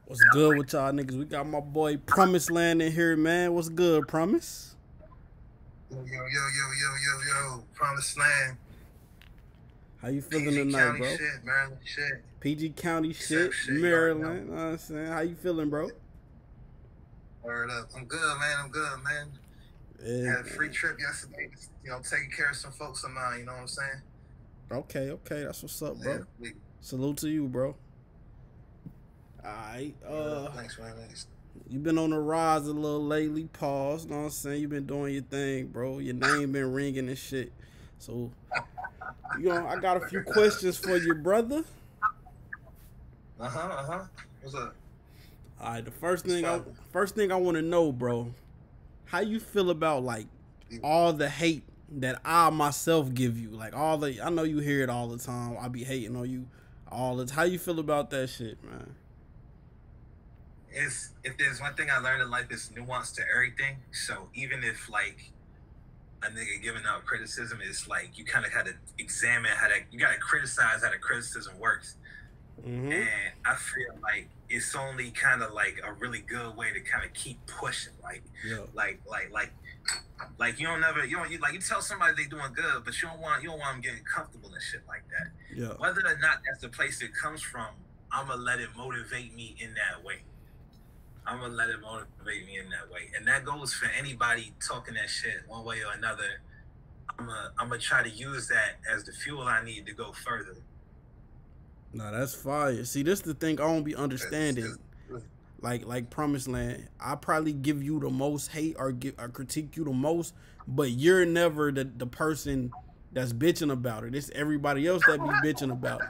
What's good with y'all niggas? We got my boy Promise Land in here, man. What's good, Promise? Yo, Promised Land. How you feeling PG tonight, County bro? shit, Maryland shit. PG County Except shit, shit, you already know. Maryland. You know what I'm saying? How you feeling, bro? Word up. I'm good, man. Yeah, Had a free trip yesterday. Taking care of some folks of mine, you know what I'm saying? okay. That's what's up, bro. Yeah, Salute to you, bro. Alright, thanks, man. Thanks. you been on the rise a little lately, pause, you know what I'm saying? You been doing your thing, bro. Your name been ringing and shit. So, I got a few questions for you, brother. What's up? Alright, the first thing I want to know, bro, how you feel about like all the hate that I myself give you? Like I know you hear it all the time. I be hating on you all the time. How you feel about that shit, man? If there's one thing I learned in life, it's nuance to everything. So even if like a nigga giving out criticism, it's like you kind of got to examine you got to criticize how the criticism works. Mm-hmm. And I feel like it's only kind of like a really good way to kind of keep pushing. Like you tell somebody they doing good, but you don't want them getting comfortable and shit like that. Yeah. Whether or not that's the place it comes from, I'ma let it motivate me in that way. And that goes for anybody talking that shit one way or another. I'ma try to use that as the fuel I need to go further. No, that's fire. See, this the thing I don't be understanding. Like Promised Land, I probably give you the most hate or critique you the most, but you're never the person that's bitching about it. It's everybody else that be bitching about it.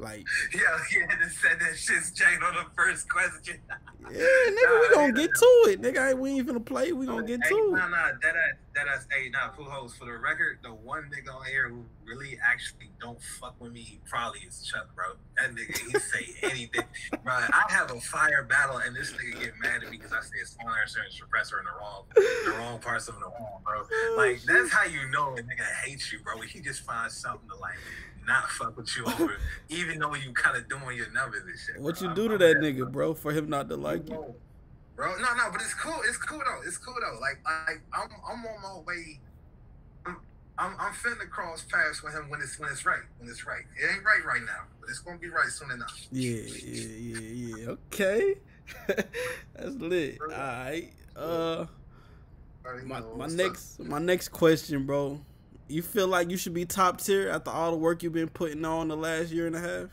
Like, yeah, just said that shit's Jane on the first question. Yeah, nigga, we gonna get to it, nigga. We ain't finna play. We gonna get to it. Full host for the record. The one nigga on here who really actually don't fuck with me probably is Chuck, bro. That nigga, he say anything, bro. I have a fire battle, and this nigga get mad at me because I say it's silencer and suppressor in the wrong parts of the wrong, bro. Like that's how you know a nigga hates you, bro. He just finds something to like not fuck with you over, even though you kind of doing your numbers and shit. What you do to that nigga, bro, for him not to like you? Bro, no, but it's cool. It's cool though. Like I'm on my way. I'm finna cross paths with him when it's right. It ain't right now, but it's gonna be right soon enough. Yeah. Okay, that's lit. All right. My next question, bro. You feel like you should be top tier after all the work you've been putting on the last year and a half?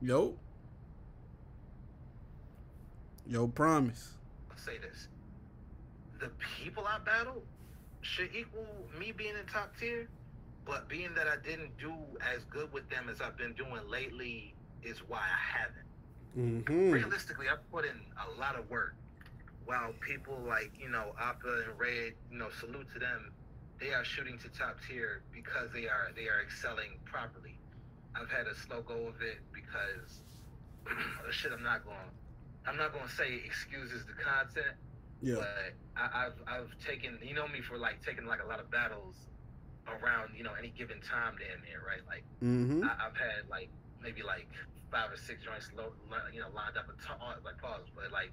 Yo, Promise. I'll say this. The people I battled should equal me being in top tier, but being that I didn't do as good with them as I've been doing lately is why I haven't. Mm-hmm. Realistically, I've put in a lot of work. While people like, Appa and Red, salute to them, they are shooting to top tier because they are excelling properly. I've had a slow go of it because shit I'm not gonna say excuses the content. Yeah. But I've taken, me for like taking like a lot of battles around, any given time damn near, right? Like I've had like maybe like 5 or 6 joints lined up and like pause, but like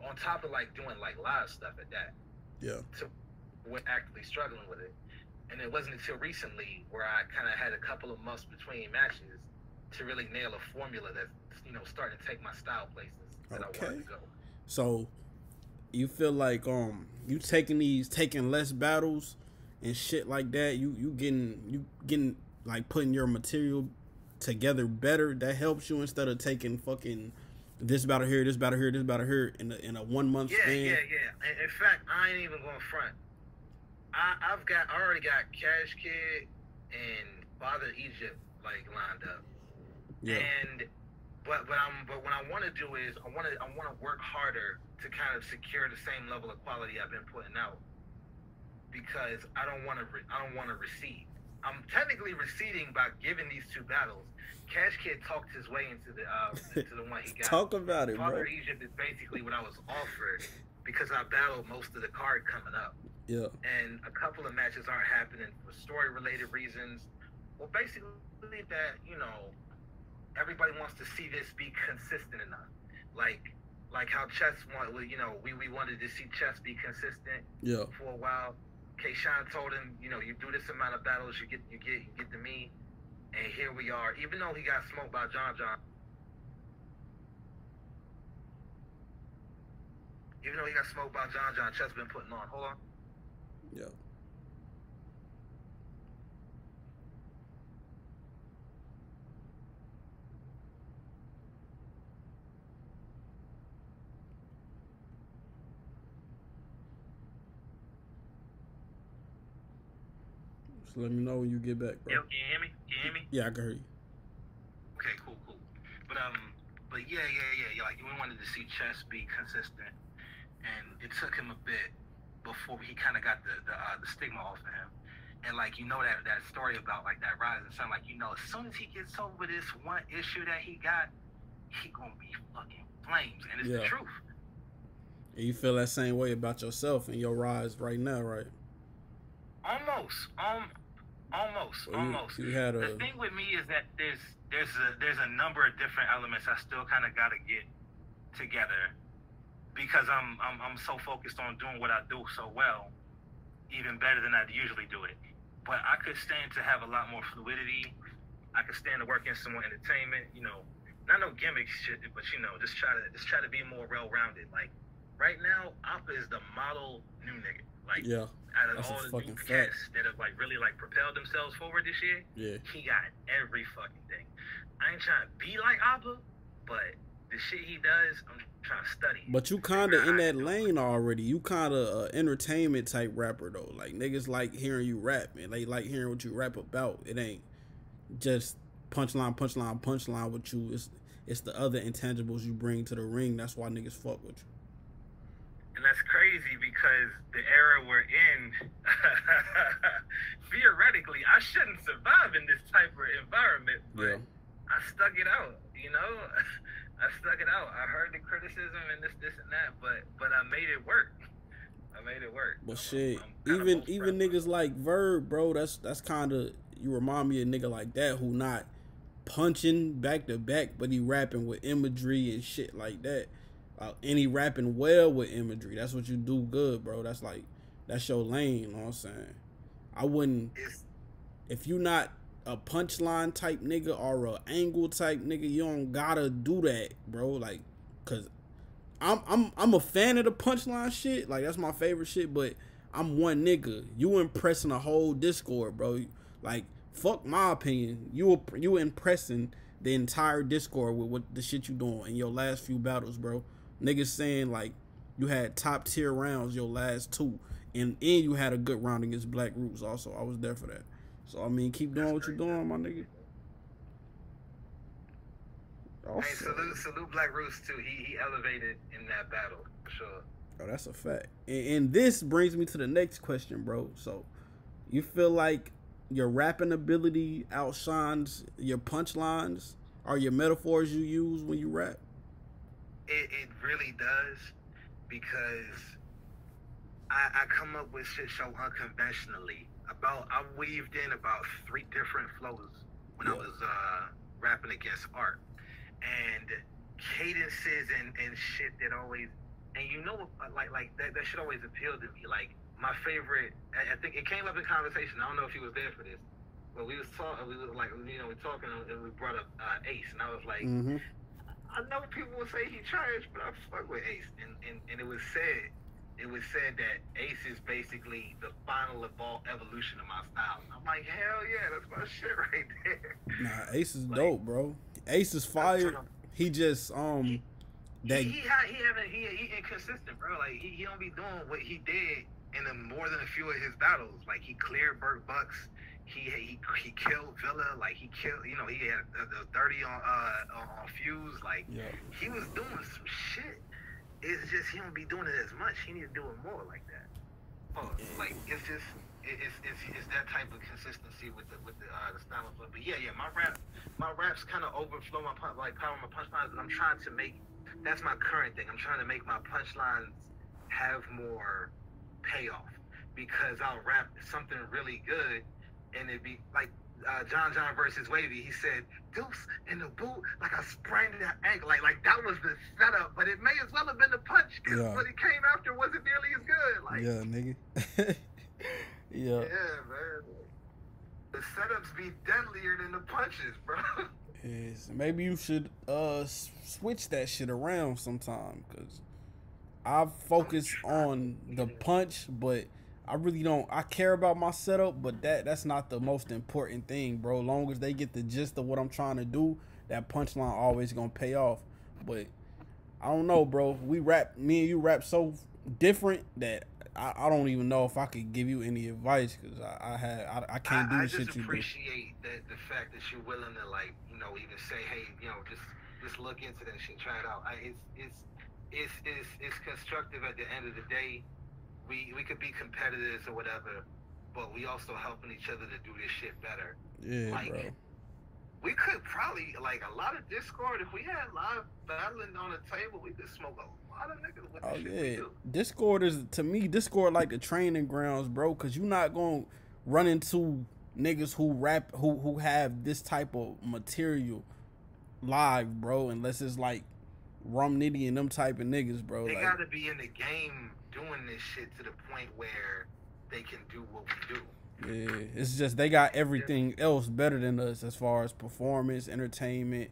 on top of like doing like live stuff at that. Yeah. So we're actively struggling with it. And it wasn't until recently where I kind of had a couple of months between matches to really nail a formula that's, starting to take my style places that I wanted to go. So you feel like you taking less battles and shit like that, you getting like putting your material together better, that helps you instead of taking fucking this battle here in a 1 month span. Yeah. In fact, I ain't even going front. I already got Cash Kid and Father Egypt like lined up. Yeah. But what I want to do is I want to work harder to kind of secure the same level of quality I've been putting out, because I don't want to recede. I'm technically receding by giving these 2 battles. Cash Kid talked his way into the one he got. Talk about it, Father bro. Egypt is basically what I was offered because I battled most of the card coming up. Yeah. And a couple of matches aren't happening for story-related reasons, Well, basically that, you know, everybody wants to see this be consistent enough. Like how Chess wanted, you know, we wanted to see Chess be consistent for a while. K-Shine told him, you know, you do this amount of battles, you get to me, and here we are. Even though he got smoked by John, Chess been putting on. Hold on. Yeah. So let me know when you get back, bro. Yo, can you hear me? Yeah, I can hear you. Okay, cool. But yeah. Like we wanted to see Chess be consistent, and it took him a bit before he kind of got the stigma off of him. And like, you know, that story about like that rising sun, like, you know, as soon as he gets over this one issue that he got, he gonna be fucking flames, and it's the truth. And you feel that same way about yourself and your rise right now, right? Almost. You had the thing with me is that there's a number of different elements I still kind of gotta get together, because I'm so focused on doing what I do so well, even better than I usually do it. But I could stand to have a lot more fluidity. I could stand to work in some more entertainment, you know, not no gimmick shit, but you know, just try to be more well-rounded. Like right now, Appa is the model new nigga. Like, out of all the new cats that have like really like propelled themselves forward this year, he got every fucking thing. I ain't trying to be like Appa, but the shit he does, I'm trying to study. But you kind of in that lane already. You kind of entertainment type rapper though. Like niggas like hearing you rap, man. They like hearing what you rap about. It ain't just punchline with you. It's the other intangibles you bring to the ring. That's why niggas fuck with you. And that's crazy because the era we're in, theoretically, I shouldn't survive in this type of environment, but I stuck it out, you know? I stuck it out. I heard the criticism and this and that, but I made it work. Well, shit, even niggas like Verb, bro, that's kind of, you remind me of a nigga like that who not punching back to back, but he rapping with imagery and shit like that. And he rapping well with imagery. That's what you do good, bro. That's your lane, you know what I'm saying? I wouldn't, if you not a punchline type nigga or a angle type nigga, you don't gotta do that, bro. Like, cause I'm a fan of the punchline shit. Like, that's my favorite shit, but I'm one nigga. You impressing a whole Discord, bro. Like, fuck my opinion. You impressing the entire Discord with what the shit you doing in your last few battles, bro. Niggas saying like you had top tier rounds your last two, and you had a good round against Black Roots also. I was there for that. So I mean, keep doing what you're doing, my nigga. Hey, salute Black Roots too. He elevated in that battle for sure. Oh, that's a fact. And this brings me to the next question, bro. So you feel like your rapping ability outshines your punchlines or your metaphors you use when you rap? It really does, because I come up with shit so unconventionally. I weaved in about 3 different flows when I was rapping against Art, and cadences and shit that always, and you know, like that should always appeal to me. Like my favorite, I think it came up in conversation. I don't know if he was there for this, but we was talking. We was like, you know, we're talking, and we brought up Ace, and I was like. I know people will say he trash, but I fuck with Ace, and it was said that Ace is basically the final evolution of my style. And I'm like, hell yeah, that's my shit right there. Nah, Ace is like, dope, bro. Ace is fire. He just he inconsistent, bro. Like he don't be doing what he did in more than a few of his battles. Like he cleared Burt Bucks. He killed Villa, like he killed, you know, he had the 30 on Fuse, like he was doing some shit. It's just he don't be doing it as much. He need to do it more like that. Like it's just it's that type of consistency with the style of it. But yeah, my raps kind of overflow my power my punchlines, and I'm trying to make, that's my current thing. I'm trying to make my punchlines have more payoff, because I'll rap something really good. And it'd be like John versus Wavy, he said, Deuce in the boot, like I sprained that ankle. Like that was the setup, but it may as well have been the punch, because what it came after wasn't nearly as good. Like, yeah, nigga. Yeah. Yeah, man. The setups be deadlier than the punches, bro. Yes. Maybe you should switch that shit around sometime, because I focus on the punch, but I really don't. I care about my setup, but that's not the most important thing, bro. Long as they get the gist of what I'm trying to do, that punchline always gonna pay off. But I don't know, bro. Me and you rap so different that I don't even know if I could give you any advice, because I can't do the shit you do. I just appreciate the fact that you're willing to, like, you know, even say, hey, you know, just look into that shit, try it out. It's constructive at the end of the day. We could be competitors or whatever, but we also helping each other to do this shit better. Yeah, like, bro. We could probably, like, a lot of Discord, if we had live battling on the table, we could smoke a lot of niggas with this shit we do. Discord is, to me, Discord like the training grounds, bro, because you're not going to run into niggas who rap, who have this type of material live, bro, unless it's like Rum Nitty and them type of niggas, bro. They like, gotta be in the game doing this shit to the point where they can do what we do. Yeah, it's just they got everything else better than us as far as performance, entertainment,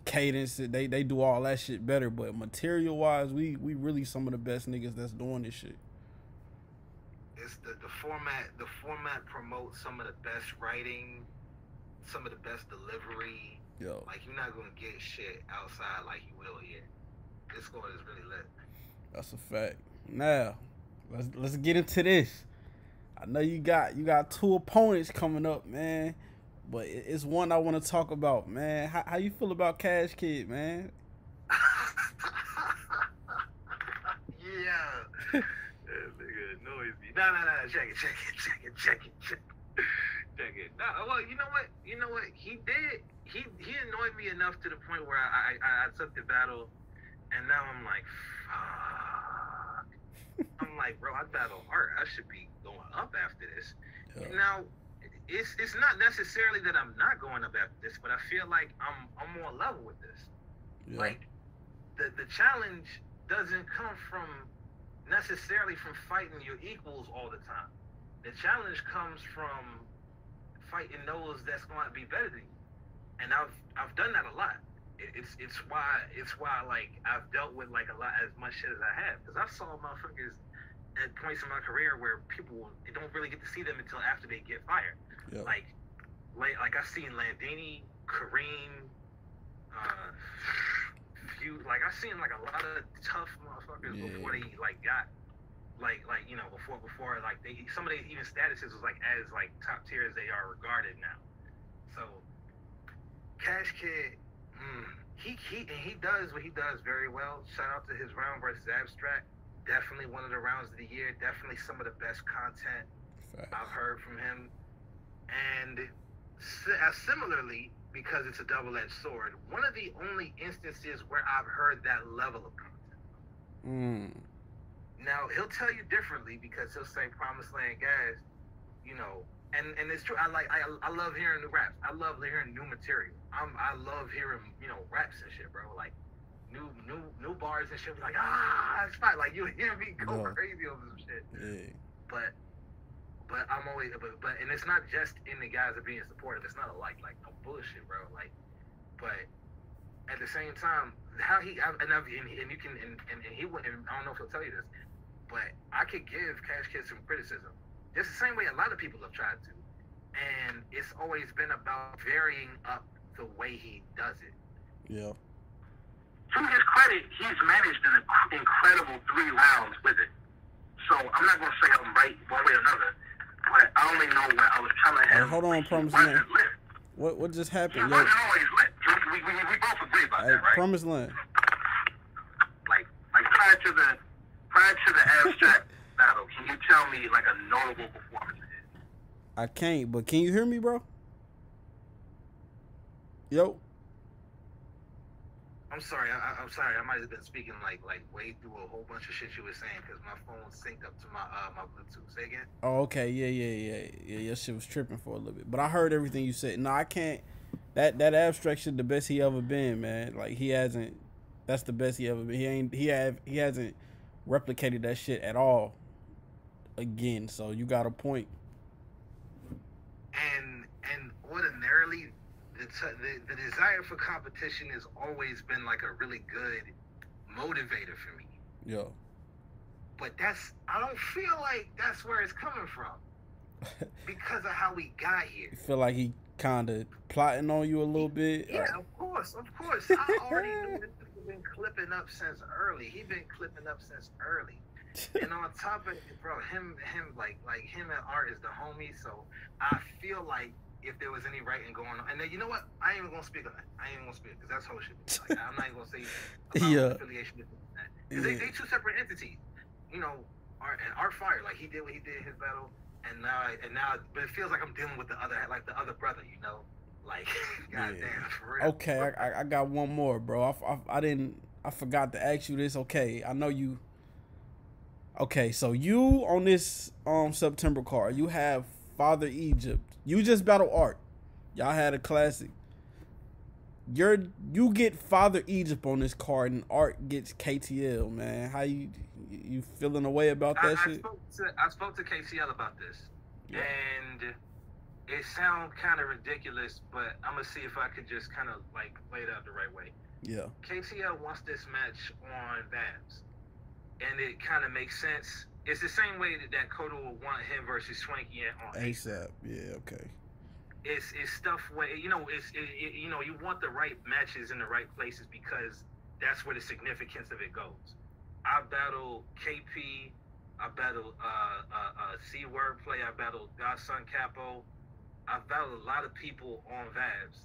cadence. They do all that shit better, but material wise, we really some of the best niggas that's doing this shit. It's the format. The format promotes some of the best writing, some of the best delivery. Yo, like, you're not gonna get shit outside like you will here. Discord is really lit. That's a fact. Now, let's get into this. I know you got two opponents coming up, man, but it's one I want to talk about, man. How you feel about Cash Kid, man? Yeah. That nigga annoys me. No. Check it. No, well, you know what? He did. He annoyed me enough to the point where I took the battle, and now I'm like, fuck. I'm like, bro, I battle art. I should be going up after this. Yeah. Now, it's not necessarily that I'm not going up after this, but I feel like I'm more level with this. Yeah. Like, the challenge doesn't come from necessarily from fighting your equals all the time. The challenge comes from fighting those that's going to be better than you. And I've done that a lot. It's why like I've dealt with like a lot, as much shit as I have, because I saw motherfuckers at points in my career where people, they don't really get to see them until after they get fired. Yeah. Like I've seen Landini, Kareem, like I've seen like a lot of tough motherfuckers before they like got like you know before like some of their even statuses was like as like top tier as they are regarded now. So Cash Kid, he does what he does very well. Shout out to his round versus Abstract. Definitely one of the rounds of the year. Definitely some of the best content I've heard from him. And similarly, because it's a double-edged sword, one of the only instances where I've heard that level of content. Now, he'll tell you differently, because he'll say Promised Land Gas, you know, and it's true. I love hearing new raps. I love hearing new material. I love hearing, you know, raps and shit, bro. Like new bars and shit. Like, it's fine. Like, you'll hear me go crazy over some shit. Yeah. But I'm always, but and it's not just in the guys of being supportive. It's not like no bullshit, bro. Like, but at the same time, how he and you can and he wouldn't. I don't know if he'll tell you this, but I could give Cash Kid some criticism. Just the same way a lot of people have tried to, and it's always been about varying up the way he does it. Yeah. To his credit, he's managed an incredible 3 rounds with it. So I'm not gonna say I'm right one way or another, but I only know what I was telling him. Hold on, Promised Land. What just happened? He wasn't always lit. We both agree about that, right? Promised Land. Like prior to the Abstract battle, can you tell me like a notable performance of his? I can't, but can you hear me, bro? Yo. I'm sorry. I'm sorry. I might have been speaking like way through a whole bunch of shit you were saying because my phone synced up to my Bluetooth. Say again. Oh, okay, yeah. Your shit was tripping for a little bit, but I heard everything you said. No, I can't. That abstract shit, the best he ever been, man. Like he hasn't. That's the best he ever been. He hasn't replicated that shit at all. Again, so you got a point. And ordinarily, the desire for competition has always been like a really good motivator for me. Yeah. But I don't feel like that's where it's coming from because of how we got here. You feel like he kind of plotting on you a little bit? Yeah, of course. I already knew this has been clipping up since early. He been clipping up since early. And on top of it, bro, him like him and Art is the homie, so I feel like if there was any writing going on, and then you know what, I ain't even gonna speak on that. I ain't even gonna speak because that's whole shit. Like, I'm not even gonna say about affiliation with that because they two separate entities. You know, Art Fire, like he did what he did in his battle, and now, but it feels like I'm dealing with the other brother. You know, like goddamn, for real. Okay, I got one more, bro. I forgot to ask you this. Okay, I know you. Okay, so you on this September card, you have Father Egypt. You just battle Art. Y'all had a classic. You get Father Egypt on this card, and Art gets KTL. Man, how you feeling a way about that shit? I spoke to KTL about this, and it sounds kind of ridiculous, but I'm gonna see if I could just kind of like lay it out the right way. Yeah. KTL wants this match on Babs. And it kind of makes sense. It's the same way that Cotto would want him versus Swanky on ASAP. Yeah, okay. It's stuff where you know you want the right matches in the right places because that's where the significance of it goes. I battled KP, I battled C Wordplay, I battled Godson Capo, I battled a lot of people on Vabs,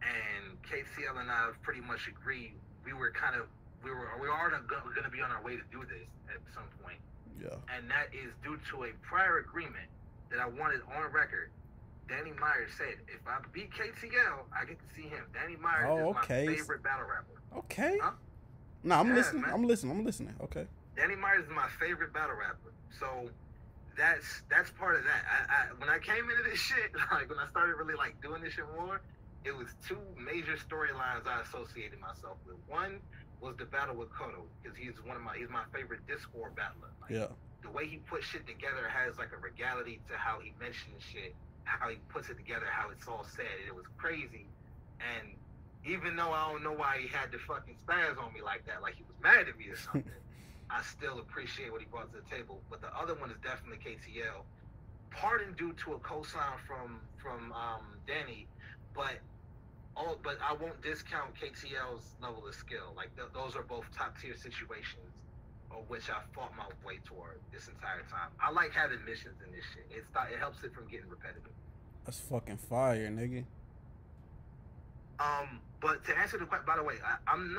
and KCL and I have pretty much agreed we were going to be on our way to do this at some point. Yeah. And that is due to a prior agreement that I wanted on record. Danny Myers said, if I beat KTL, I get to see him. Danny Myers is my favorite battle rapper. Okay. Huh? No, I'm listening. Man. I'm listening. Okay. Danny Myers is my favorite battle rapper. So that's part of that. I when I came into this shit, like when I started really like doing this shit more, it was two major storylines I associated myself with. One was the battle with Cotto, because he's my favorite Discord battler. Like, yeah. The way he puts shit together has like a regality to how he mentions shit, how he puts it together, how it's all said. It was crazy. And even though I don't know why he had to fucking spaz on me like that, like he was mad at me or something, I still appreciate what he brought to the table. But the other one is definitely KTL. Pardon due to a cosign from Danny, but I won't discount KTL's level of skill. Like those are both top tier situations, of which I fought my way toward this entire time. I like having missions in this shit. It helps it from getting repetitive. That's fucking fire, nigga. But to answer the question, by the way, I'm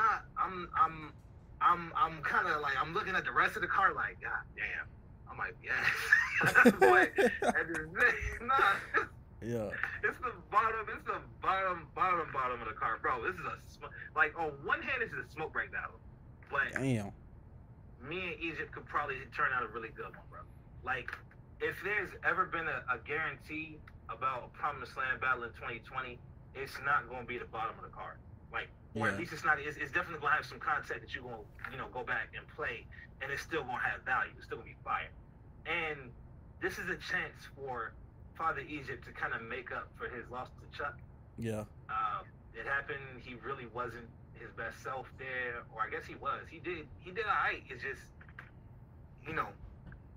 kind of like I'm looking at the rest of the card like, God damn. I'm like, yes. But nah. Yeah. It's the bottom of the card, bro. This is like on one hand, this is a smoke break battle, but damn, me and Egypt could probably turn out a really good one, bro. Like, if there's ever been a guarantee about a Promised Land battle in 2020, it's not going to be the bottom of the card. Like, or at least it's not. It's definitely going to have some content that you're going to, go back and play, and it's still going to have value. It's still going to be fire. And this is a chance for Father Egypt to kind of make up for his loss to Chuck. Yeah. It happened. He really wasn't his best self there, or I guess he was. He did all right. It's just,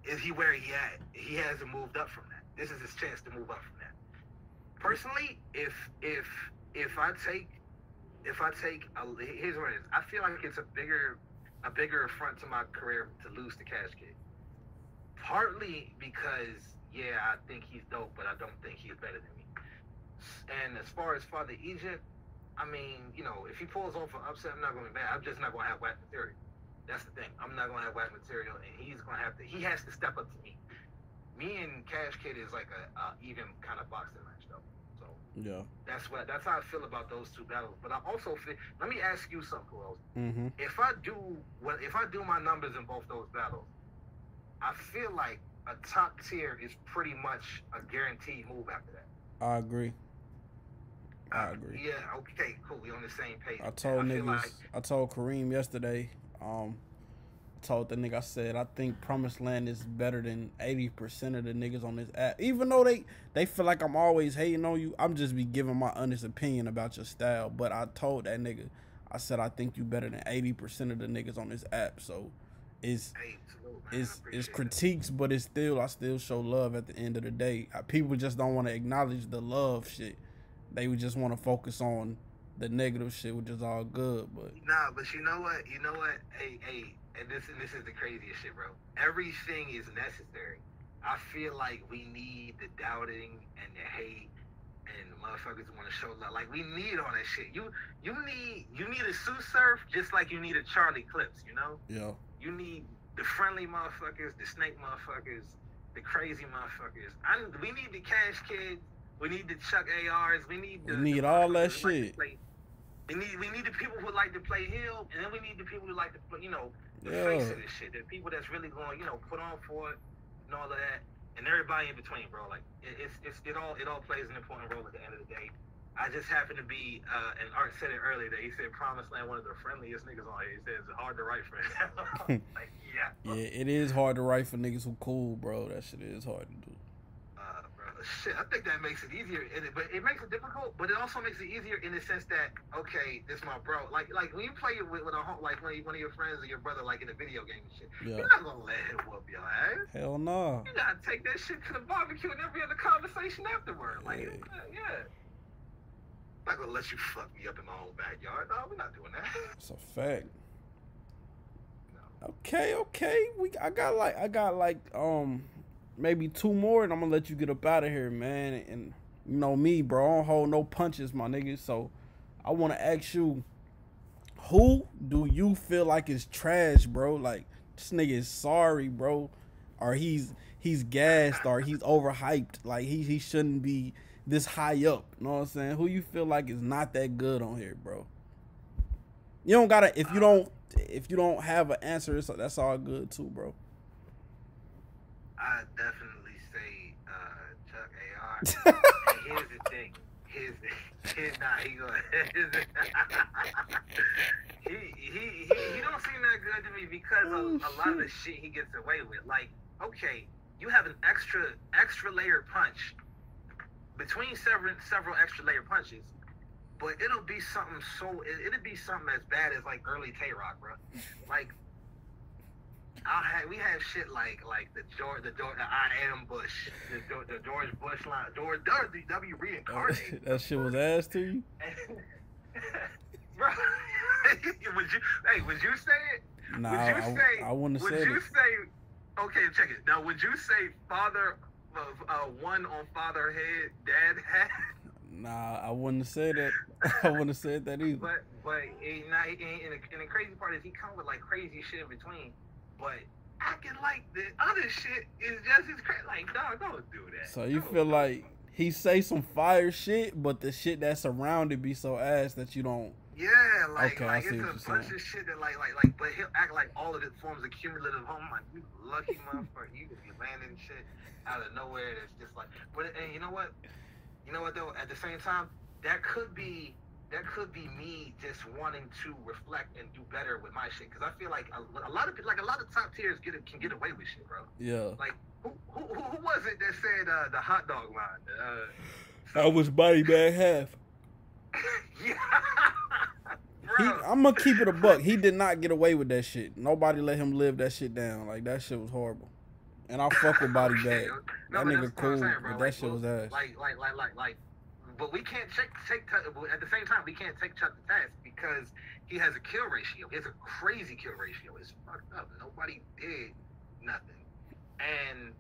is he where he at? He hasn't moved up from that. This is his chance to move up from that. Personally, if I take, here's what it is. I feel like it's a bigger affront to my career to lose to Cash Kid. Partly because, yeah, I think he's dope, but I don't think he's better than me. And as far as Father Egypt, I mean, if he pulls off an upset, I'm not going to be mad. I'm just not going to have whack material. That's the thing. I'm not going to have whack material, and he has to step up to me. Me and Cash Kid is like a even kind of boxing match, though. So So Yeah. that's how I feel about those two battles. But I also feel. Let me ask you something, Rose. Mm-hmm. If I do my numbers in both those battles, I feel like a top tier is pretty much a guaranteed move after that. I agree. I agree. Yeah. Okay. Cool. We on the same page. I told feel niggas. I told Kareem yesterday. Told the nigga, I said, I think Promised Land is better than 80% of the niggas on this app. Even though they feel like I'm always hating on you, I'm just be giving my honest opinion about your style. But I told that nigga, I said, I think you better than 80% of the niggas on this app. So it's critiques, but it's still, I still show love at the end of the day. People just don't want to acknowledge the love shit. They would just want to focus on the negative shit, which is all good. But nah, but you know what? Hey. And this is the craziest shit, bro. Everything is necessary. I feel like we need the doubting and the hate and the motherfuckers want to show love. Like, we need all that shit. You need a Sue Surf just like you need a Charlie Clips, you know? yeah. You need the friendly motherfuckers, the snake motherfuckers, the crazy motherfuckers. We need the Cash Kids. We need the Chuck ARs. We need all that shit. We need the people who like to play heel, and then we need the people who like to play, the face of this shit. The people that's really going, put on for it and all of that, and everybody in between, bro. Like it all plays an important role at the end of the day. I just happen to be, and Art said it earlier that he said Promised Land one of the friendliest niggas on here. He says it's hard to write for him. Like, yeah. Yeah, it is hard to write for niggas who cool, bro. That shit is hard to do. Shit, I think that makes it easier, but it makes it difficult. But it also makes it easier in the sense that, okay, this my bro. Like when you play it with a like one of your friends or your brother, like in a video game and shit, you're not gonna let him whoop your ass. Hell no. You gotta take that shit to the barbecue and every other conversation afterward. Like, yeah. I'm not gonna let you fuck me up in my own backyard. No, we're not doing that. It's a fact. No. Okay. I got like maybe two more, and I'm gonna let you get up out of here, man. And you know me, bro, I don't hold no punches, my nigga. So I want to ask you, who do you feel like is trash, bro? Like, this nigga is sorry, bro, or he's gassed, or he's overhyped. Like he shouldn't be this high up. You know what I'm saying? Who you feel like is not that good on here, bro? You don't gotta, if you don't have an answer, that's all good too, bro. I definitely say Chuck AR. Here's the thing. He don't seem that good to me because of a lot of the shit he gets away with. Like, okay, you have an extra layer punch between several extra layer punches, but it'll be something as bad as like early Tay-Rock, bro. Like, we have shit like the I Am Bush, the George Bush line, George W reincarnated. That shit was ass to you, bro. Would you say it? Nah, I wouldn't have said it. Would you say? Okay, check it. Now, would you say father one on father head, dad hat? Nah, I wouldn't have said that. I wouldn't have said that either. But and the crazy part is he comes with like crazy shit in between. But acting like the other shit is just as crazy. Like, dog, don't do that. So you feel like he say some fire shit, but the shit that's around it be so ass that you don't. Yeah, like it's a bunch of shit that like, but he'll act like all of it forms a cumulative home. Like, you lucky motherfucker, you could be landing shit out of nowhere. That's just like, but and you know what though? At the same time, that could be me just wanting to reflect and do better with my shit, because I feel like a lot of top tiers can get away with shit, bro. Yeah. Like who was it that said the hot dog line? I was body bag half. Yeah. I'm gonna keep it a buck. He did not get away with that shit. Nobody let him live that shit down. Like, that shit was horrible. And I fuck with body bag. That nigga cool, saying, but that shit was ass. Like. But we can't at the same time, we can't take Chuck to task because he has a kill ratio. He has a crazy kill ratio. It's fucked up. Nobody did nothing. And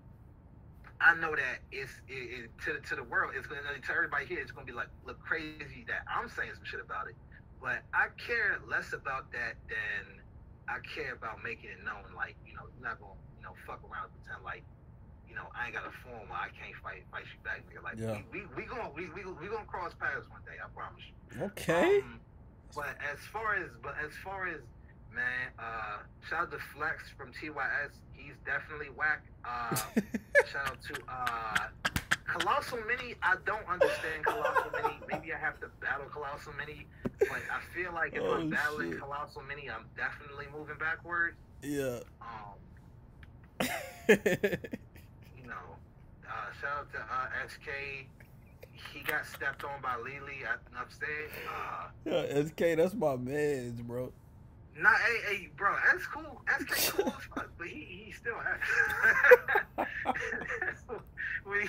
I know that to the world, it's gonna, to everybody here, it's gonna be like, look crazy that I'm saying some shit about it. But I care less about that than I care about making it known, like, you're not gonna, fuck around and pretend like, you know, I ain't got a form where I can't fight you back, nigga. Like, Yeah. we gonna cross paths one day, I promise you. Okay. But as far as man, shout out to Flex from TYS. He's definitely whack. Shout out to Colossal Mini. I don't understand Colossal Mini. Maybe I have to battle Colossal Mini, but I feel like if I'm battling Colossal Mini, I'm definitely moving backwards. Yeah. You know, shout out to SK. He got stepped on by Lily upstairs. Yeah, SK, that's my man's, bro. Nah, hey, bro, that's cool. SK cool as fuck, but he still when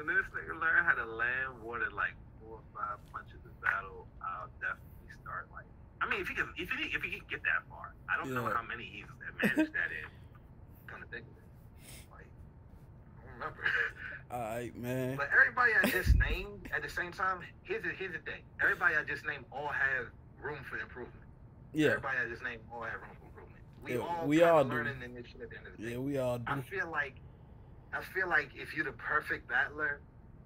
this nigga learn how to land more than like 4 or 5 punches in battle, I'll definitely start like. I mean, if he can get that far, I don't know how many he's managed that in. Kind of think of it. Like, I don't remember. All right, man. But everybody I just named at the same time, here's the thing. Everybody I just named all have room for improvement. Yeah. Everybody I just named all have room for improvement. We all do. Learning in this shit at the end of the day. Yeah, we all do. I feel like if you're the perfect battler,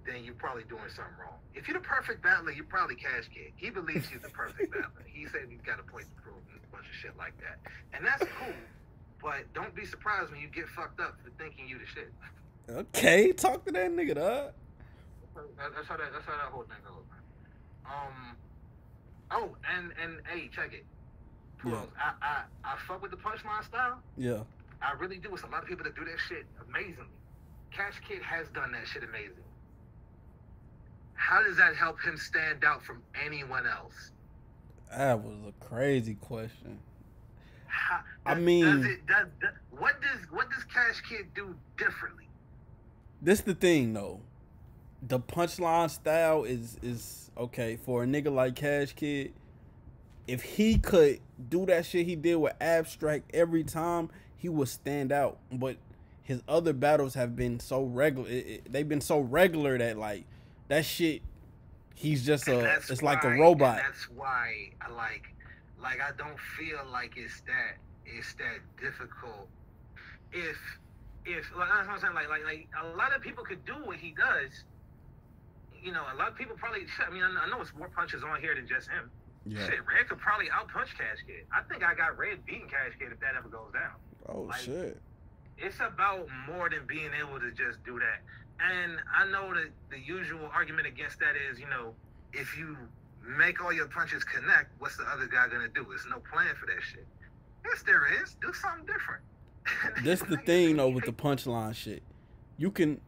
then you're probably doing something wrong. If you're the perfect battler, you're probably Cash Kid. He believes he's the perfect battler. He said he's got a point to prove and a bunch of shit like that. And that's cool. But don't be surprised when you get fucked up for thinking you the shit. Okay, talk to that nigga, dog. That's how that whole thing goes, man. Oh, and hey, check it. Yeah. I fuck with the punchline style. Yeah. I really do. It's a lot of people that do that shit amazingly. Cash Kid has done that shit amazing. How does that help him stand out from anyone else? That was a crazy question. What does Cash Kid do differently? This the thing though. The punchline style is okay for a nigga like Cash Kid. If he could do that shit he did with Abstract every time, he would stand out. But his other battles have been so regular. They've been so regular that like that shit. He's just it's like a robot. That's why I like I don't feel like it's that difficult. If like that's what I'm saying, like a lot of people could do what he does. You know, a lot of people probably. I mean, I know it's more punches on here than just him. Yeah. Shit, Red could probably outpunch Cash Kid. I think I got Red beating Cash Kid if that ever goes down. Oh like, shit! It's about more than being able to just do that. And I know that the usual argument against that is, you know, if you make all your punches connect, what's the other guy gonna do? There's no plan for that shit. Yes, there is. Do something different. That's the thing though with the punchline shit. You can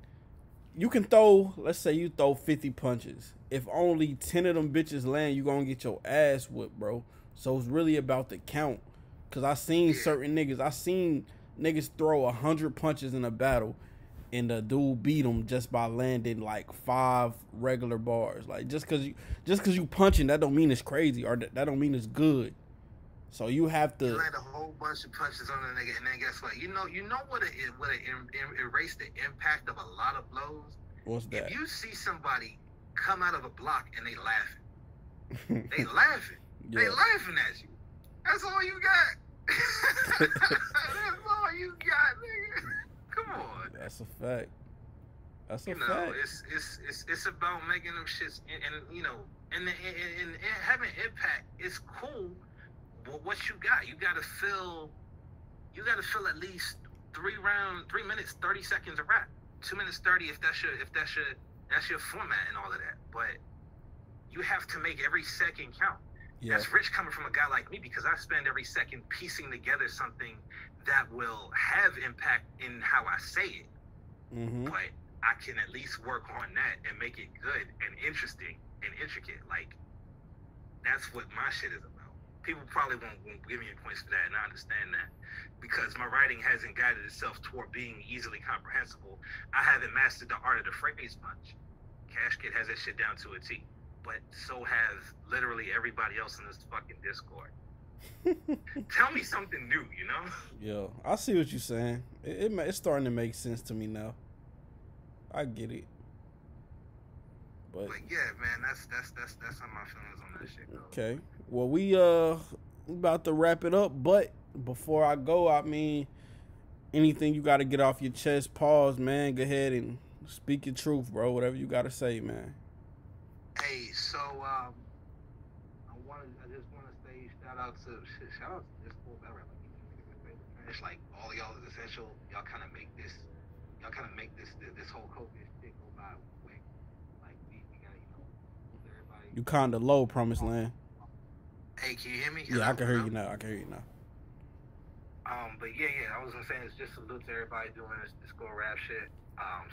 throw, let's say you throw 50 punches. If only 10 of them bitches land, you gonna get your ass whipped, bro. So it's really about the count. Cause I seen certain niggas. I seen niggas throw 100 punches in a battle, and the dude beat him just by landing like 5 regular bars. Like just cause you punching, that don't mean it's crazy, or that don't mean it's good. So you have to. You land a whole bunch of punches on a nigga, and then guess what? You know what it erase the impact of a lot of blows. What's that? If you see somebody come out of a block and they laughing, they laughing, Yeah. they laughing at you. That's all you got. That's all you got, nigga. Come on. That's a fact. That's a you know, fact. It's about making them shits, and you know, and having impact is cool. But what you got? You gotta fill at least 3 minutes, 30 seconds a rap. 2 minutes 30 if that's your format and all of that. But you have to make every second count. Yeah. That's rich coming from a guy like me, because I spend every second piecing together something that will have impact in how I say it. Mm-hmm. But I can at least work on that and make it good and interesting and intricate. Like, that's what my shit is about. People probably won't give me points for that, and I understand that, because my writing hasn't guided itself toward being easily comprehensible. I haven't mastered the art of the phrase punch. Cash Kid has that shit down to a T, but so has literally everybody else in this fucking Discord. Tell me something new, you know? Yo, I see what you're saying. It's starting to make sense to me now. I get it. But yeah, man, that's how my feelings on that shit go. Okay. Well, we about to wrap it up, but before I go, I mean, anything you got to get off your chest, pause, man. Go ahead and speak your truth, bro. Whatever you got to say, man. Hey, so I just want to say shout out to this whole battle. It's like all y'all is essential. Y'all kind of make this whole COVID shit go by quick. Like we gotta everybody. You kind of low, Promised Land. Hey, can you hear me? Yeah, I can hear you now. But yeah, I was gonna say it's just salute to everybody doing this go rap shit.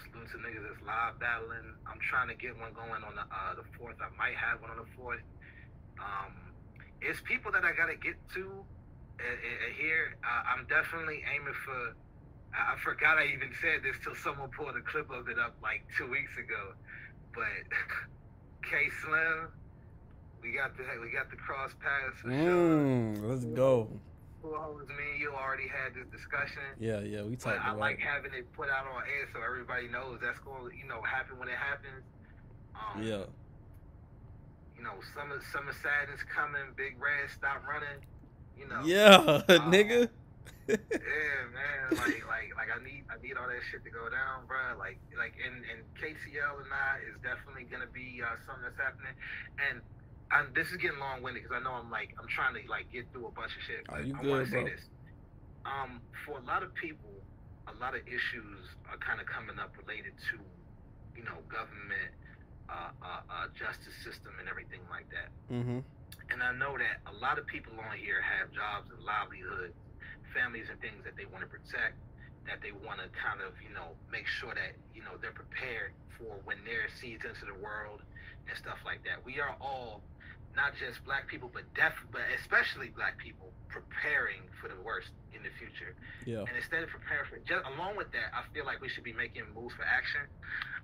Salute to niggas that's live battling. I'm trying to get one going on the 4th. I might have one on the 4th. It's people that I gotta get to here. I'm definitely aiming for. I forgot I even said this till someone pulled a clip of it up like 2 weeks ago. But K Slim, we got the cross pass for sure. Let's go. Me and you already had this discussion. Yeah, we talked about it. I like having it put out on air so everybody knows that's going to, happen when it happens. Yeah. Summer Sadness coming, Big Red, stop running. Yeah, nigga. Yeah, man. Like I need all that shit to go down, bro. Like and KCL and I is definitely gonna be something that's happening. And this is getting long-winded because I know I'm trying to get through a bunch of shit. But you I good, want to say bro. this. For a lot of people, a lot of issues are kind of coming up related to, government, justice system, and everything like that. Mm-hmm. And I know that a lot of people on here have jobs and livelihoods, families and things that they want to protect, that they want to kind of, make sure that, they're prepared for when their seeds into the world and stuff like that. We are all, not just black people, but especially black people, preparing for the worst in the future. Yeah. And instead of preparing for, along with that, I feel like we should be making moves for action.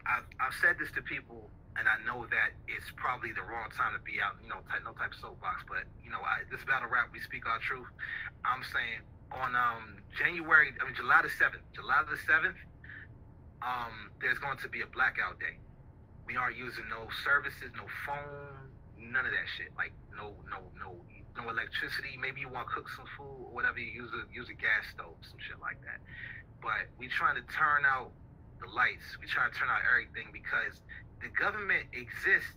I've said this to people, and I know that it's probably the wrong time to be out, no type of soapbox, but, this battle rap, we speak our truth. I'm saying on July the 7th, there's going to be a blackout day. We aren't using no services, no phone, none of that shit. Like no electricity. Maybe you want to cook some food or whatever. You use a gas stove, some shit like that. But we trying to turn out the lights. We trying to turn out everything because the government exists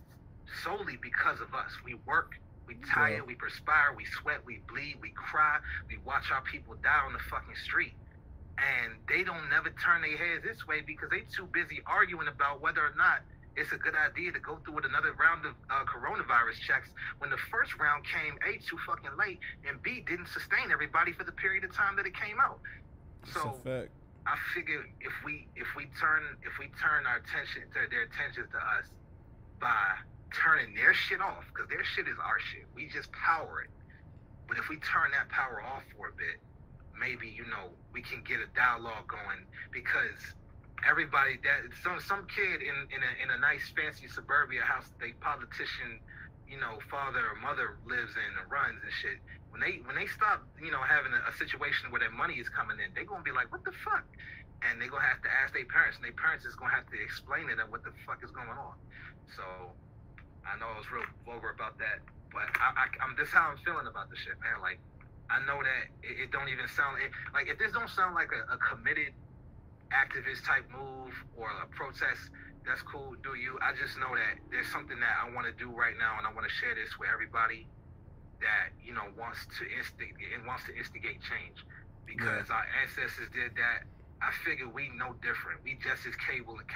solely because of us. We work, we tire, we perspire, we sweat, we bleed, we cry, we watch our people die on the fucking street. And they don't never turn their heads this way because they too busy arguing about whether or not it's a good idea to go through with another round of coronavirus checks when the first round came A, too fucking late, and B, didn't sustain everybody for the period of time that it came out. So I figure if we turn their attentions to us by turning their shit off, because their shit is our shit. We just power it. But if we turn that power off for a bit, maybe, we can get a dialogue going because everybody that some kid in a nice fancy suburbia house that they politician, father or mother lives in and runs and shit, when they stop, having a situation where their money is coming in, they're gonna be like, what the fuck? And they're gonna have to ask their parents, and their parents is gonna have to explain to them what the fuck is going on. So I know I was real vulgar about that, but I'm this how I'm feeling about this shit, man. Like, I know that it don't even sound like if this don't sound like a committed activist type move or a protest, that's cool, do you. I just know that there's something that I want to do right now, and I want to share this with everybody that wants to instigate change, because our ancestors did that. I figure we no different. We just as capable and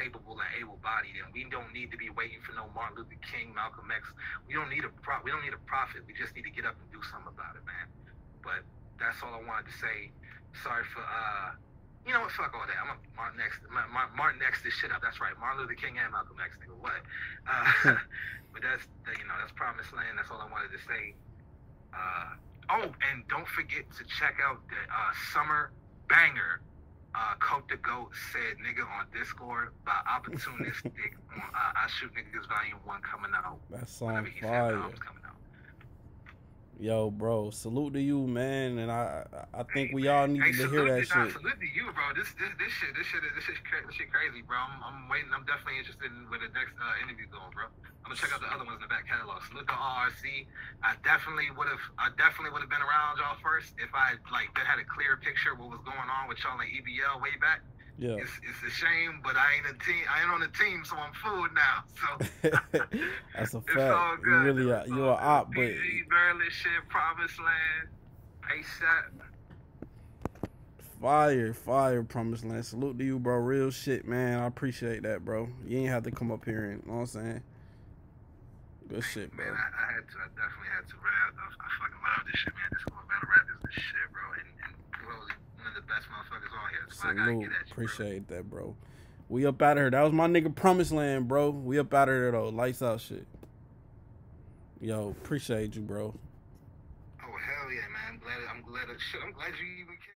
able-bodied, and we don't need to be waiting for no Martin Luther King, Malcolm X. We don't need a prophet. We just need to get up and do something about it, man. But that's all I wanted to say. Sorry for you know what? Fuck all that. I'm gonna Martin X this shit up. That's right. Martin Luther King and Malcolm X, nigga. What? But that's that's Promised Land. That's all I wanted to say. And don't forget to check out the summer banger. Coke the Goat said nigga on Discord by Opportunistic on I Shoot Niggas Volume 1 coming out. That song Whenever he fire. said the album's coming out. Yo, bro, salute to you, man, and I think we all needed to hear that shit. Salute to you, bro. This shit crazy, bro. I'm waiting. I'm definitely interested in where the next interview going, bro. I'm gonna check out the other ones in the back catalog. Salute to RRC. I definitely would have been around y'all first if I had a clear picture of what was going on with y'all in EBL way back. Yeah. It's a shame, but I ain't on the team, so I'm fooled now. So that's a it's fact. all good. You really you're an op, but Barely shit, Promised Land, ASAP. fire, Promised Land. Salute to you, bro. Real shit, man. I appreciate that, bro. You ain't have to come up here and, you know what I'm saying? Good shit, bro. Man, I had to. I definitely had to, bro. I fucking love this shit, man. This whole battle rap is the shit, bro. And Pooh's one of the best motherfuckers on here. So I gotta get at you, appreciate that, bro. We up out of here. That was my nigga Promised Land, bro. We up out of here though. Lights out shit. Yo, appreciate you, bro. Oh hell yeah, man. I'm glad you even